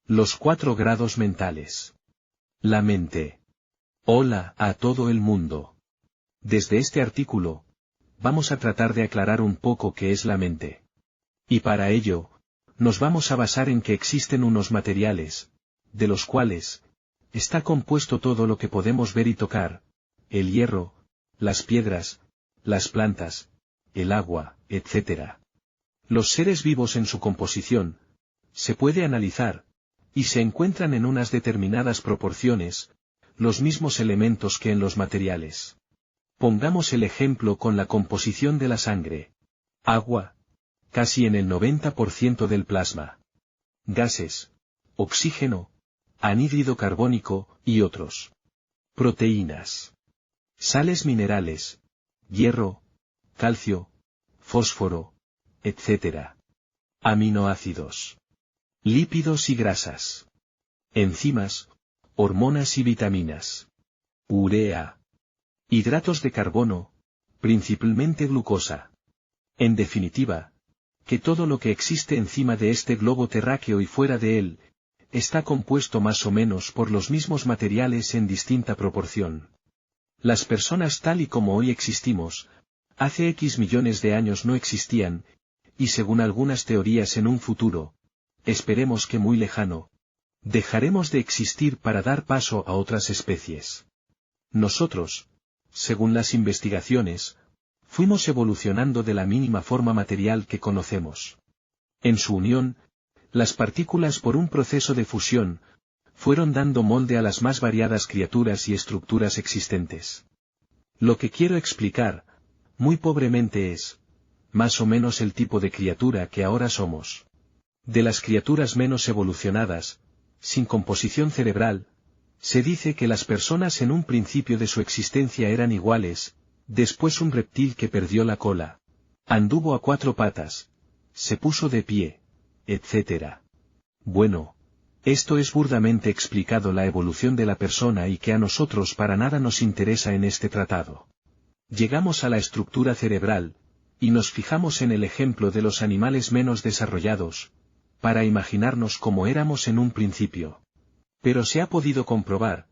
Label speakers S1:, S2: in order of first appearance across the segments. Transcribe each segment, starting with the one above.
S1: Los 4 grados mentales. La mente. Hola a todo el mundo. Desde este artículo, vamos a tratar de aclarar un poco qué es la mente. Y para ello, nos vamos a basar en que existen unos materiales, de los cuales está compuesto todo lo que podemos ver y tocar, el hierro, las piedras, las plantas, el agua, etc. Los seres vivos en su composición, se puede analizar, y se encuentran en unas determinadas proporciones, los mismos elementos que en los materiales. Pongamos el ejemplo con la composición de la sangre. Agua, casi en el 90% del plasma. Gases, oxígeno, anhídrido carbónico, y otros. Proteínas. Sales minerales, hierro, calcio, fósforo, etc. Aminoácidos. Lípidos y grasas. Enzimas, hormonas y vitaminas. Urea. Hidratos de carbono, principalmente glucosa. En definitiva, que todo lo que existe encima de este globo terráqueo y fuera de él, está compuesto más o menos por los mismos materiales en distinta proporción. Las personas tal y como hoy existimos, hace X millones de años no existían, y según algunas teorías en un futuro, esperemos que muy lejano, dejaremos de existir para dar paso a otras especies. Nosotros, según las investigaciones, fuimos evolucionando de la mínima forma material que conocemos. En su unión, las partículas por un proceso de fusión, fueron dando molde a las más variadas criaturas y estructuras existentes. Lo que quiero explicar, muy pobremente es, más o menos el tipo de criatura que ahora somos. De las criaturas menos evolucionadas, sin composición cerebral, se dice que las personas en un principio de su existencia eran iguales, después un reptil que perdió la cola, anduvo a 4 patas, se puso de pie, etc. Bueno, esto es burdamente explicado la evolución de la persona y que a nosotros para nada nos interesa en este tratado. Llegamos a la estructura cerebral, y nos fijamos en el ejemplo de los animales menos desarrollados, para imaginarnos cómo éramos en un principio. Pero se ha podido comprobar,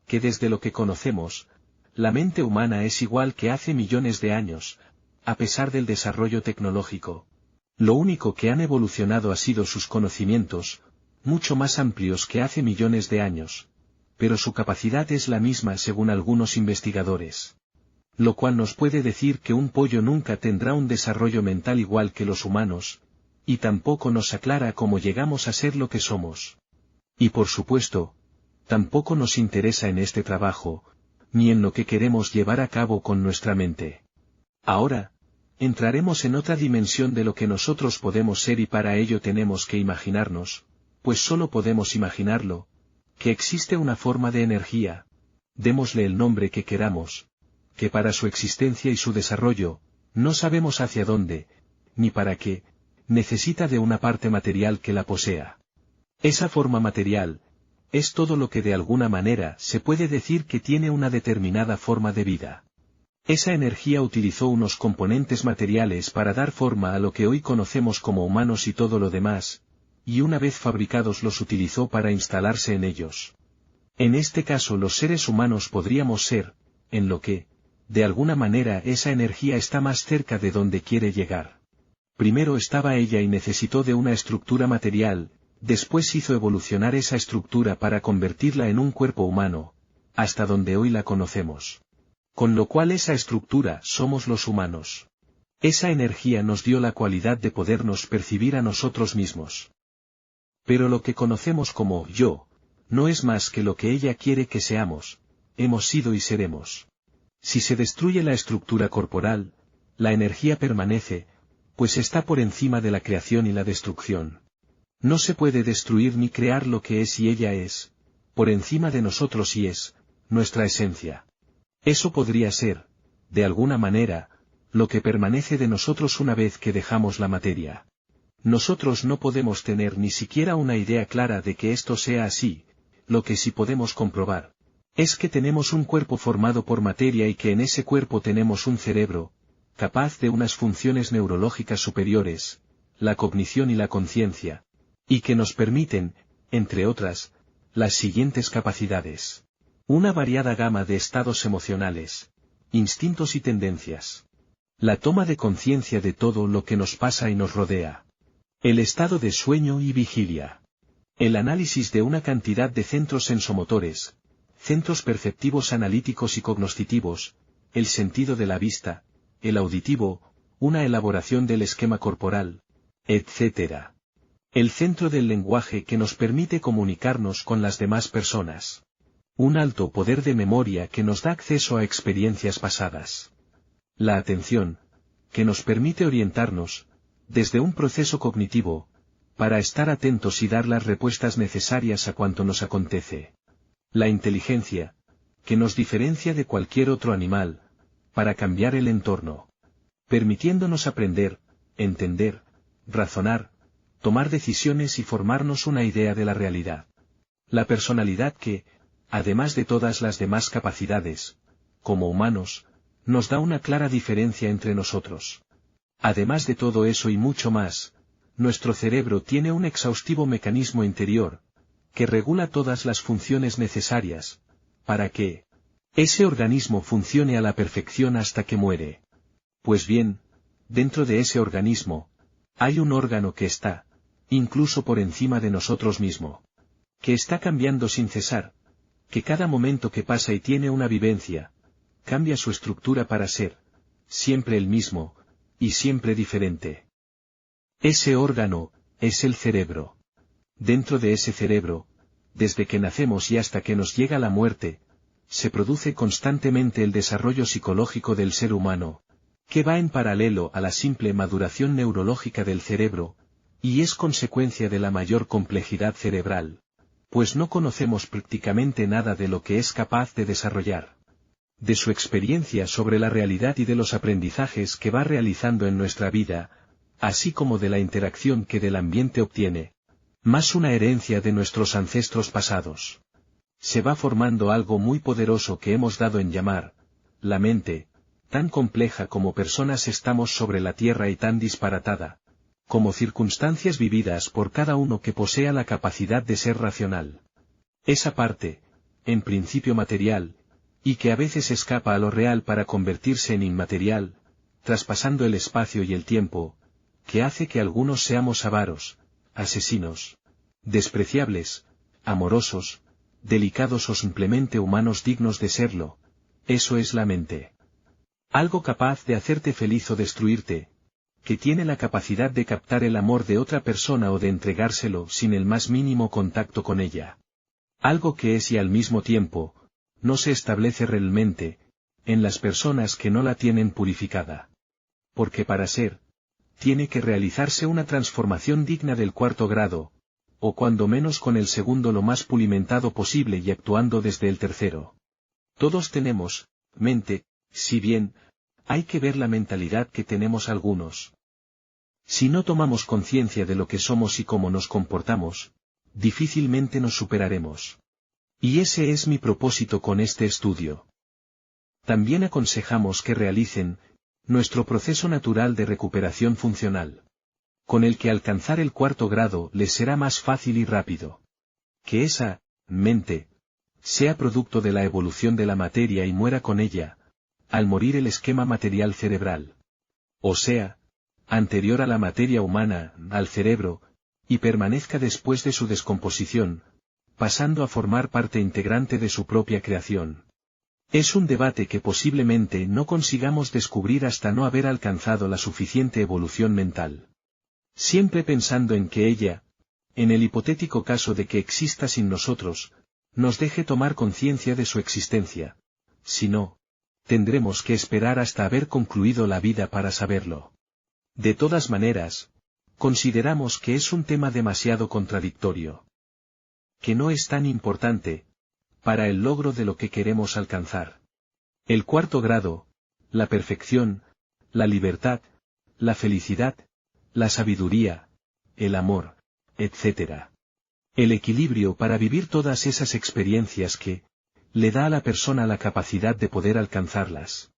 S1: que desde lo que conocemos, la mente humana es igual que hace millones de años, a pesar del desarrollo tecnológico. Lo único que han evolucionado ha sido sus conocimientos, mucho más amplios que hace millones de años, pero su capacidad es la misma según algunos investigadores. Lo cual nos puede decir que un pollo nunca tendrá un desarrollo mental igual que los humanos, y tampoco nos aclara cómo llegamos a ser lo que somos. Y por supuesto, tampoco nos interesa en este trabajo, ni en lo que queremos llevar a cabo con nuestra mente. Ahora, entraremos en otra dimensión de lo que nosotros podemos ser y para ello tenemos que imaginarnos, pues solo podemos imaginarlo, que existe una forma de energía, démosle el nombre que queramos, que para su existencia y su desarrollo, no sabemos hacia dónde, ni para qué, necesita de una parte material que la posea. Esa forma material, es todo lo que de alguna manera se puede decir que tiene una determinada forma de vida. Esa energía utilizó unos componentes materiales para dar forma a lo que hoy conocemos como humanos y todo lo demás, y una vez fabricados los utilizó para instalarse en ellos. En este caso los seres humanos podríamos ser, en lo que, de alguna manera esa energía está más cerca de donde quiere llegar. Primero estaba ella y necesitó de una estructura material, después hizo evolucionar esa estructura para convertirla en un cuerpo humano, hasta donde hoy la conocemos. Con lo cual esa estructura somos los humanos. Esa energía nos dio la cualidad de podernos percibir a nosotros mismos. Pero lo que conocemos como yo, no es más que lo que ella quiere que seamos, hemos sido y seremos. Si se destruye la estructura corporal, la energía permanece, pues está por encima de la creación y la destrucción. No se puede destruir ni crear lo que es y ella es, por encima de nosotros y es, nuestra esencia. Eso podría ser, de alguna manera, lo que permanece de nosotros una vez que dejamos la materia. Nosotros no podemos tener ni siquiera una idea clara de que esto sea así, lo que sí podemos comprobar, es que tenemos un cuerpo formado por materia y que en ese cuerpo tenemos un cerebro, capaz de unas funciones neurológicas superiores, la cognición y la conciencia, y que nos permiten, entre otras, las siguientes capacidades. Una variada gama de estados emocionales, instintos y tendencias. La toma de conciencia de todo lo que nos pasa y nos rodea. El estado de sueño y vigilia. El análisis de una cantidad de centros sensomotores, centros perceptivos analíticos y cognoscitivos, el sentido de la vista, el auditivo, una elaboración del esquema corporal, etc. El centro del lenguaje que nos permite comunicarnos con las demás personas. Un alto poder de memoria que nos da acceso a experiencias pasadas. La atención, que nos permite orientarnos, desde un proceso cognitivo, para estar atentos y dar las respuestas necesarias a cuanto nos acontece. La inteligencia, que nos diferencia de cualquier otro animal, para cambiar el entorno, permitiéndonos aprender, entender, razonar, tomar decisiones y formarnos una idea de la realidad. La personalidad que, además de todas las demás capacidades, como humanos, nos da una clara diferencia entre nosotros. Además de todo eso y mucho más, nuestro cerebro tiene un exhaustivo mecanismo interior, que regula todas las funciones necesarias, para que ese organismo funcione a la perfección hasta que muere. Pues bien, dentro de ese organismo, hay un órgano que está, incluso por encima de nosotros mismos, que está cambiando sin cesar, que cada momento que pasa y tiene una vivencia, cambia su estructura para ser, siempre el mismo, y siempre diferente. Ese órgano, es el cerebro. Dentro de ese cerebro, desde que nacemos y hasta que nos llega la muerte, se produce constantemente el desarrollo psicológico del ser humano, que va en paralelo a la simple maduración neurológica del cerebro, y es consecuencia de la mayor complejidad cerebral, pues no conocemos prácticamente nada de lo que es capaz de desarrollar. De su experiencia sobre la realidad y de los aprendizajes que va realizando en nuestra vida, así como de la interacción que del ambiente obtiene, más una herencia de nuestros ancestros pasados. Se va formando algo muy poderoso que hemos dado en llamar, la mente, tan compleja como personas estamos sobre la tierra y tan disparatada, como circunstancias vividas por cada uno que posea la capacidad de ser racional. Esa parte, en principio material, y que a veces escapa a lo real para convertirse en inmaterial, traspasando el espacio y el tiempo, que hace que algunos seamos avaros, asesinos, despreciables, amorosos, delicados o simplemente humanos dignos de serlo, eso es la mente. Algo capaz de hacerte feliz o destruirte, que tiene la capacidad de captar el amor de otra persona o de entregárselo sin el más mínimo contacto con ella. Algo que es y al mismo tiempo, no se establece realmente, en las personas que no la tienen purificada. Porque para ser, tiene que realizarse una transformación digna del 4º grado, o cuando menos con el segundo lo más pulimentado posible y actuando desde el 3º. Todos tenemos mente, si bien, hay que ver la mentalidad que tenemos algunos. Si no tomamos conciencia de lo que somos y cómo nos comportamos, difícilmente nos superaremos. Y ese es mi propósito con este estudio. También aconsejamos que realicen nuestro proceso natural de recuperación funcional, con el que alcanzar el 4º grado les será más fácil y rápido. Que esa mente sea producto de la evolución de la materia y muera con ella, al morir el esquema material cerebral. O sea, anterior a la materia humana, al cerebro, y permanezca después de su descomposición, pasando a formar parte integrante de su propia creación. Es un debate que posiblemente no consigamos descubrir hasta no haber alcanzado la suficiente evolución mental. Siempre pensando en que ella, en el hipotético caso de que exista sin nosotros, nos deje tomar conciencia de su existencia. Si no, tendremos que esperar hasta haber concluido la vida para saberlo. De todas maneras, consideramos que es un tema demasiado contradictorio. Que no es tan importante, para el logro de lo que queremos alcanzar. El 4º grado, la perfección, la libertad, la felicidad, la sabiduría, el amor, etc. El equilibrio para vivir todas esas experiencias que, le da a la persona la capacidad de poder alcanzarlas.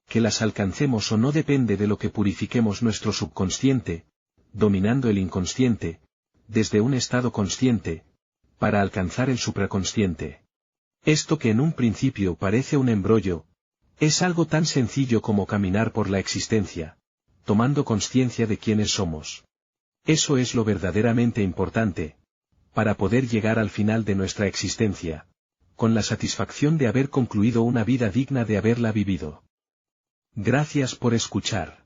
S1: Que las alcancemos o no depende de lo que purifiquemos nuestro subconsciente, dominando el inconsciente, desde un estado consciente, para alcanzar el supraconsciente. Esto que en un principio parece un embrollo, es algo tan sencillo como caminar por la existencia, tomando conciencia de quiénes somos. Eso es lo verdaderamente importante, para poder llegar al final de nuestra existencia, con la satisfacción de haber concluido una vida digna de haberla vivido. Gracias por escuchar.